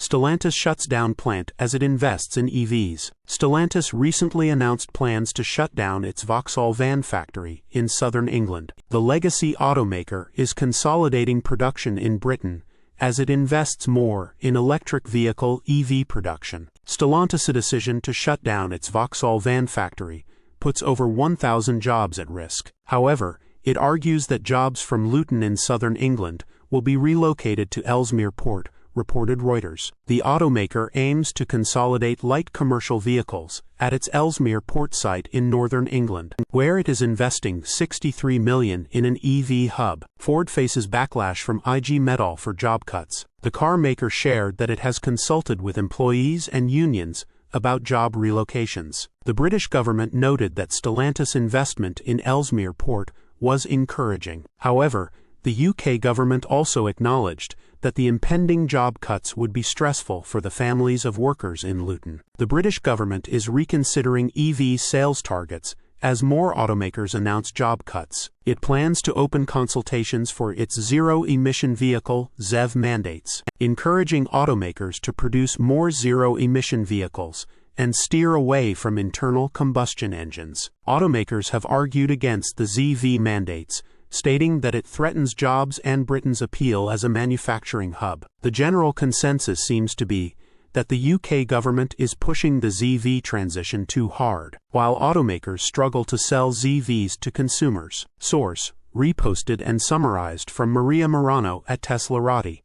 Stellantis shuts down plant as it invests in EVs. Stellantis recently announced plans to shut down its Vauxhall van factory in southern England. The legacy automaker is consolidating production in Britain as it invests more in electric vehicle (EV) production. Stellantis' decision to shut down its Vauxhall van factory puts over 1,000 jobs at risk. However, it argues that jobs from Luton in southern England will be relocated to Ellesmere Port, reported Reuters. The automaker aims to consolidate light commercial vehicles at its Ellesmere Port site in northern England, where it is investing $63 million in an EV hub. Ford faces backlash from IG Metall for job cuts. The car maker shared that it has consulted with employees and unions about job relocations. The British government noted that Stellantis' investment in Ellesmere Port was encouraging. However, the UK government also acknowledged that the impending job cuts would be stressful for the families of workers in Luton. The British government is reconsidering EV sales targets as more automakers announce job cuts. It plans to open consultations for its zero-emission vehicle (ZEV) mandates, encouraging automakers to produce more zero-emission vehicles and steer away from internal combustion engines. Automakers have argued against the ZEV mandates, stating that it threatens jobs and Britain's appeal as a manufacturing hub. The general consensus seems to be that the UK government is pushing the ZEV transition too hard, while automakers struggle to sell ZEVs to consumers. Source: reposted and summarized from Maria Merano at teslarati.